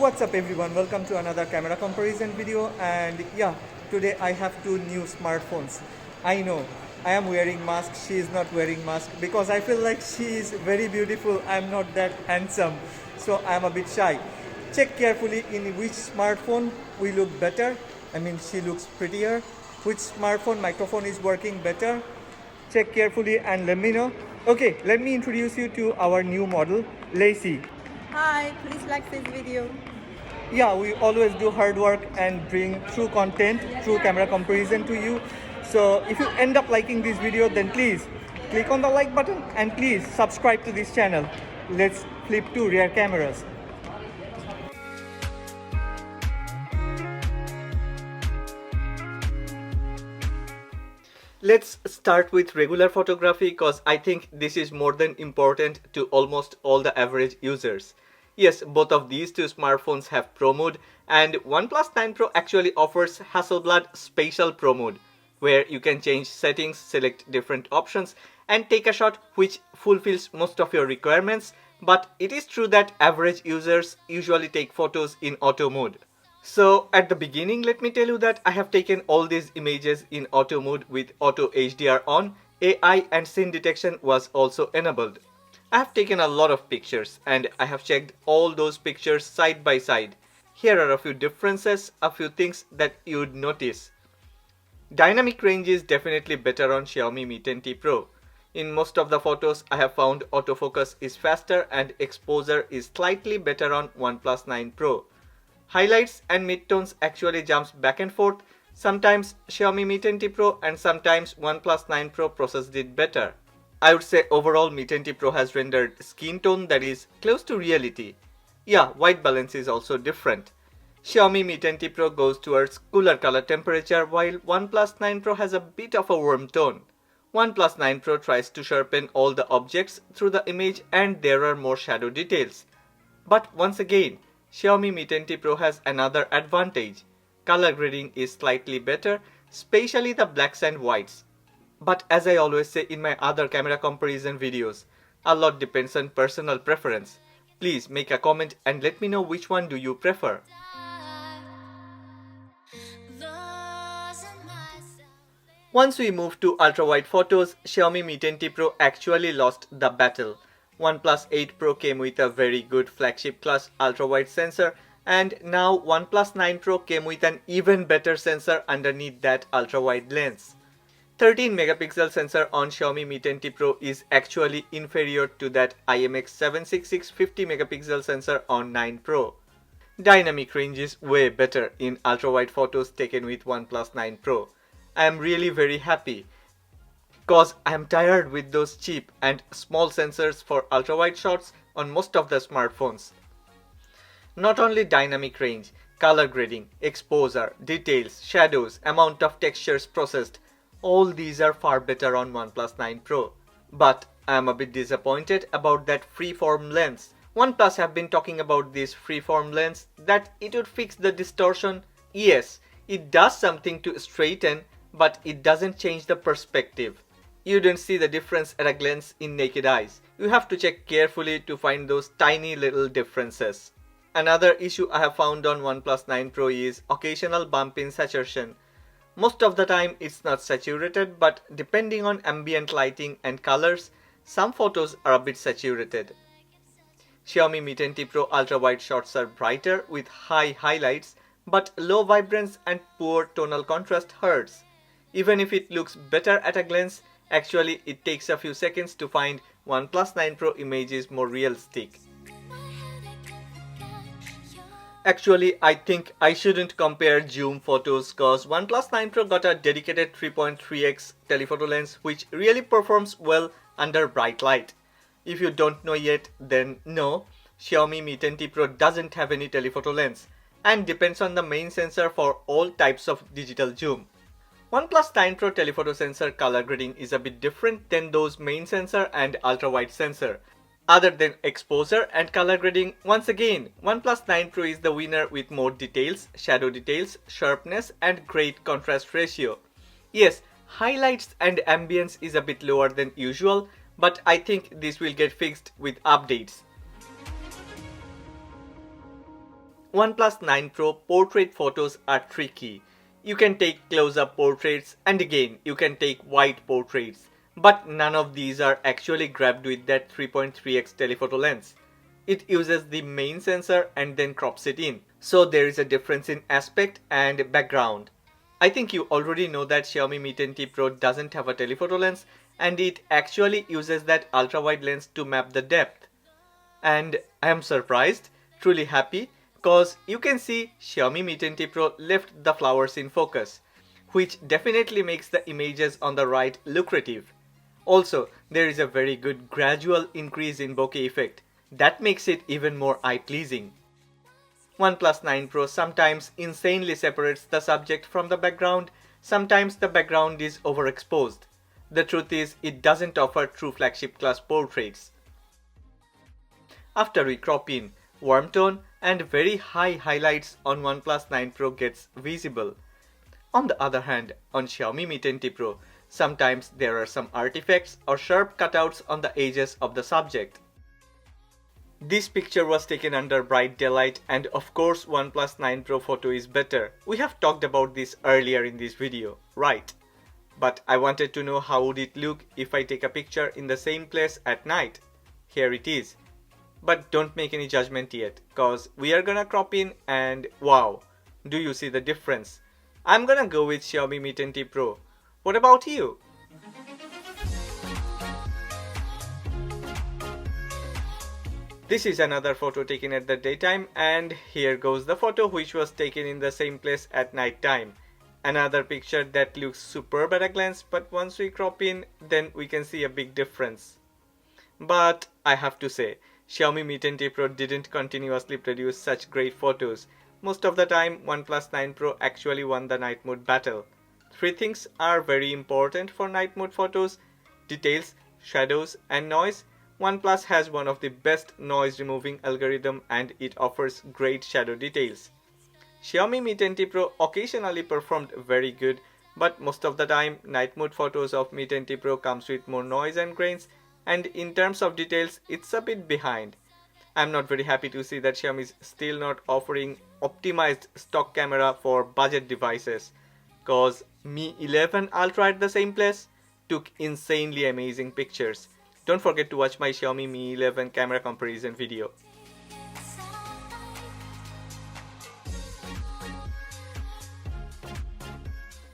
What's up everyone, welcome to another camera comparison video. And yeah, today I have two new smartphones. I know I am wearing mask, she is not wearing mask because I feel like she is very beautiful, I am not that handsome, so I am a bit shy. Check carefully in which smartphone we look better. I mean, she looks prettier. Which smartphone microphone is working better? Check carefully and let me know. Okay, let me introduce you to our new model, Lacey. Hi, please like this video. Yeah, we always do hard work and bring true content, true camera comparison to you. So if you end up liking this video, then please click on the like button and please subscribe to this channel. Let's flip to rear cameras. Let's start with regular photography because I think this is more than important to almost all the average users. Yes, both of these two smartphones have Pro Mode, and OnePlus 9 Pro actually offers Hasselblad Spatial Pro Mode, where you can change settings, select different options, and take a shot which fulfills most of your requirements. But it is true that average users usually take photos in auto mode. So at the beginning, let me tell you that I have taken all these images in auto mode with auto HDR on. AI and scene detection was also enabled. I have taken a lot of pictures and I have checked all those pictures side by side. Here are a few differences, a few things that you would notice. Dynamic range is definitely better on Xiaomi Mi 10T Pro. In most of the photos I have found autofocus is faster and exposure is slightly better on OnePlus 9 Pro. Highlights and midtones actually jumps back and forth. Sometimes Xiaomi Mi 10T Pro and sometimes OnePlus 9 Pro processed it better. I would say overall Mi 10T Pro has rendered skin tone that is close to reality. Yeah, white balance is also different. Xiaomi Mi 10T Pro goes towards cooler color temperature while OnePlus 9 Pro has a bit of a warm tone. OnePlus 9 Pro tries to sharpen all the objects through the image and there are more shadow details. But once again, Xiaomi Mi 10T Pro has another advantage. Color grading is slightly better, especially the blacks and whites. But as I always say in my other camera comparison videos, a lot depends on personal preference. Please make a comment and let me know which one do you prefer. Once we move to ultra-wide photos, Xiaomi Mi 10T Pro actually lost the battle. OnePlus 8 Pro came with a very good flagship class ultra-wide sensor, and now OnePlus 9 Pro came with an even better sensor underneath that ultra-wide lens. 13 megapixel sensor on Xiaomi Mi 10T Pro is actually inferior to that IMX766 50 megapixel sensor on 9 Pro. Dynamic range is way better in ultra-wide photos taken with OnePlus 9 Pro. I am really very happy because I am tired with those cheap and small sensors for ultra-wide shots on most of the smartphones. Not only dynamic range, color grading, exposure, details, shadows, amount of textures processed, all these are far better on OnePlus 9 Pro. But I am a bit disappointed about that freeform lens. OnePlus have been talking about this freeform lens, that it would fix the distortion. Yes, it does something to straighten, but it doesn't change the perspective. You don't see the difference at a glance in naked eyes. You have to check carefully to find those tiny little differences. Another issue I have found on OnePlus 9 Pro is occasional bump in saturation. Most of the time it's not saturated, but depending on ambient lighting and colors, some photos are a bit saturated. Xiaomi Mi 10T Pro ultra-wide shots are brighter with high highlights, but low vibrance and poor tonal contrast hurts. Even if it looks better at a glance, actually it takes a few seconds to find OnePlus 9 Pro images more realistic. Actually, I think I shouldn't compare zoom photos cause OnePlus 9 Pro got a dedicated 3.3x telephoto lens which really performs well under bright light. If you don't know yet, then no, Xiaomi Mi 10T Pro doesn't have any telephoto lens and depends on the main sensor for all types of digital zoom. OnePlus 9 Pro telephoto sensor color grading is a bit different than those main sensor and ultra-wide sensor. Other than exposure and color grading, once again, OnePlus 9 Pro is the winner with more details, shadow details, sharpness and great contrast ratio. Yes, highlights and ambience is a bit lower than usual, but I think this will get fixed with updates. OnePlus 9 Pro portrait photos are tricky. You can take close-up portraits and again you can take wide portraits. But none of these are actually grabbed with that 3.3x telephoto lens. It uses the main sensor and then crops it in. So there is a difference in aspect and background. I think you already know that Xiaomi Mi 10T Pro doesn't have a telephoto lens and it actually uses that ultra-wide lens to map the depth. And I am surprised, truly happy, cause you can see Xiaomi Mi 10T Pro left the flowers in focus, which definitely makes the images on the right lucrative. Also, there is a very good gradual increase in bokeh effect. That makes it even more eye-pleasing. OnePlus 9 Pro sometimes insanely separates the subject from the background, sometimes the background is overexposed. The truth is, it doesn't offer true flagship class portraits. After we crop in, warm tone and very high highlights on OnePlus 9 Pro gets visible. On the other hand, on Xiaomi Mi 10T Pro, sometimes there are some artifacts or sharp cutouts on the edges of the subject. This picture was taken under bright daylight and of course OnePlus 9 Pro photo is better. We have talked about this earlier in this video, right? But I wanted to know how would it look if I take a picture in the same place at night. Here it is. But don't make any judgment yet, cause we are gonna crop in and wow, do you see the difference? I'm gonna go with Xiaomi Mi 10T Pro. What about you? This is another photo taken at the daytime and here goes the photo which was taken in the same place at night time. Another picture that looks superb at a glance, but once we crop in then we can see a big difference. But I have to say, Xiaomi Mi 10T Pro didn't continuously produce such great photos. Most of the time OnePlus 9 Pro actually won the night mode battle. Three things are very important for night mode photos: details, shadows and noise. OnePlus has one of the best noise removing algorithm and it offers great shadow details. Xiaomi Mi 10T Pro occasionally performed very good, but most of the time night mode photos of Mi 10T Pro comes with more noise and grains, and in terms of details it's a bit behind. I'm not very happy to see that Xiaomi is still not offering optimized stock camera for budget devices, cause Mi 11 Ultra at the same place took insanely amazing pictures. Don't forget to watch my Xiaomi Mi 11 camera comparison video.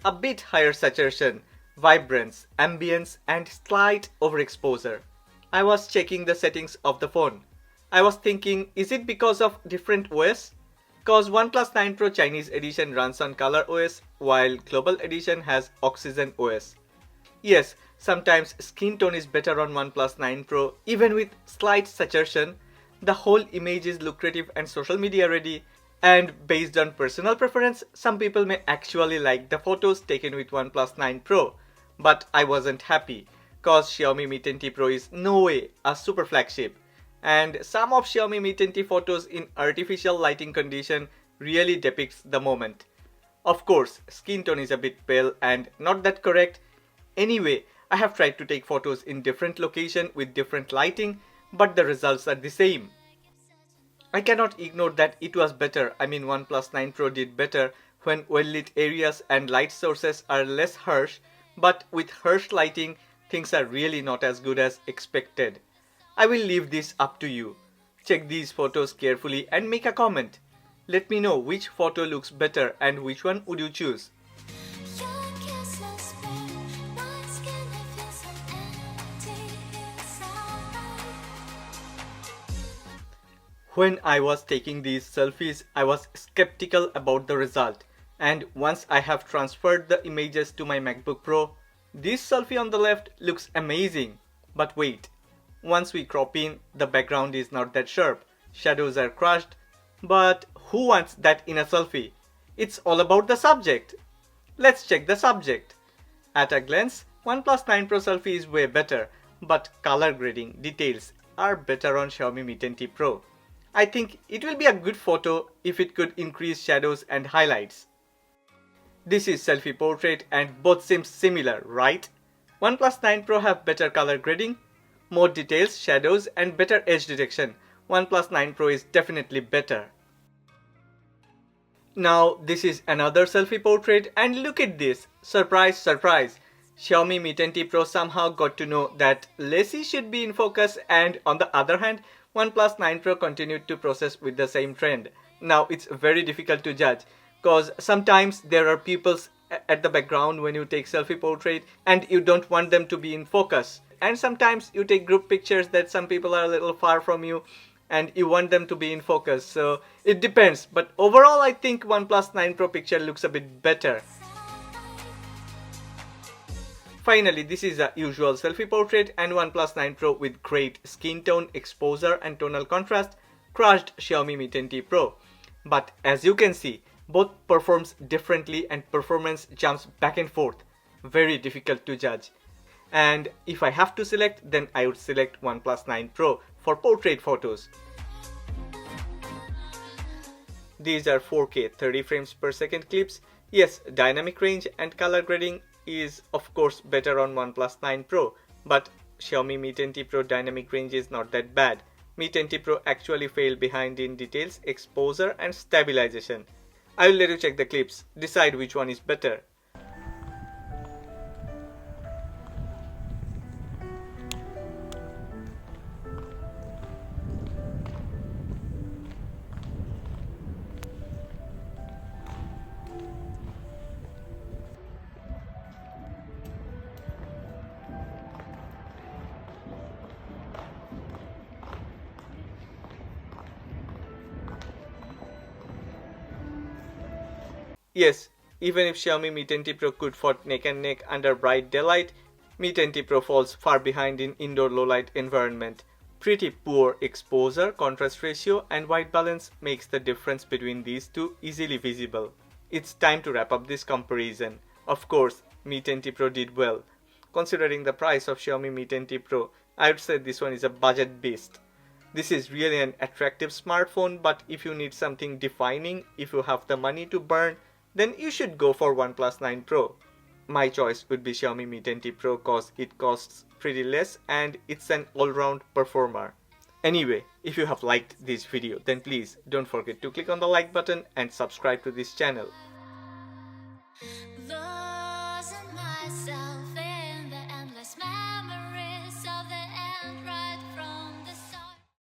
A bit higher saturation, vibrance, ambience and slight overexposure. I was checking the settings of the phone. I was thinking, is it because of different OS? Cause OnePlus 9 Pro Chinese edition runs on Color OS while Global edition has Oxygen OS. Yes, sometimes skin tone is better on OnePlus 9 Pro even with slight saturation. The whole image is lucrative and social media ready, and based on personal preference, some people may actually like the photos taken with OnePlus 9 Pro. But I wasn't happy, cause Xiaomi Mi 10T Pro is no way a super flagship. And some of Xiaomi Mi 10T photos in artificial lighting condition really depicts the moment. Of course, skin tone is a bit pale and not that correct. Anyway, I have tried to take photos in different location with different lighting, but the results are the same. I cannot ignore that it was better. OnePlus 9 Pro did better when well-lit areas and light sources are less harsh, but with harsh lighting, things are really not as good as expected. I will leave this up to you. Check these photos carefully and make a comment. Let me know which photo looks better and which one would you choose. When I was taking these selfies, I was skeptical about the result, and once I have transferred the images to my MacBook Pro, this selfie on the left looks amazing. But wait, once we crop in, the background is not that sharp, shadows are crushed, but who wants that in a selfie? It's all about the subject. Let's check the subject. At a glance, OnePlus 9 Pro selfie is way better, but color grading details are better on Xiaomi Mi 10T Pro. I think it will be a good photo if it could increase shadows and highlights. This is selfie portrait and both seem similar, right? OnePlus 9 Pro have better color grading, more details, shadows and better edge detection. OnePlus 9 Pro is definitely better. Now this is another selfie portrait, and look at this. Surprise, surprise. Xiaomi Mi 10T Pro somehow got to know that Lacy should be in focus, and on the other hand, OnePlus 9 Pro continued to process with the same trend. Now it's very difficult to judge because sometimes there are people at the background when you take selfie portrait and you don't want them to be in focus. And sometimes you take group pictures that some people are a little far from you and you want them to be in focus. So it depends. But overall, I think OnePlus 9 Pro picture looks a bit better. Finally, this is a usual selfie portrait, and OnePlus 9 Pro with great skin tone, exposure and tonal contrast crushed Xiaomi Mi 10T Pro. But as you can see, both performs differently and performance jumps back and forth. Very difficult to judge. And if I have to select, then I would select OnePlus 9 Pro for portrait photos. These are 4K 30 frames per second clips. Yes, dynamic range and color grading is of course better on OnePlus 9 Pro, but Xiaomi Mi 10T Pro dynamic range is not that bad. Mi 10T Pro actually failed behind in details, exposure and stabilization. I will let you check the clips, decide which one is better. Yes, even if Xiaomi Mi 10T Pro could fight neck and neck under bright daylight, Mi 10T Pro falls far behind in indoor low light environment. Pretty poor exposure, contrast ratio and white balance makes the difference between these two easily visible. It's time to wrap up this comparison. Of course, Mi 10T Pro did well. Considering the price of Xiaomi Mi 10T Pro, I would say this one is a budget beast. This is really an attractive smartphone, but if you need something defining, if you have the money to burn, then you should go for OnePlus 9 Pro. My choice would be Xiaomi Mi 10T Pro cause it costs pretty less and it's an all-round performer. Anyway, if you have liked this video, then please don't forget to click on the like button and subscribe to this channel.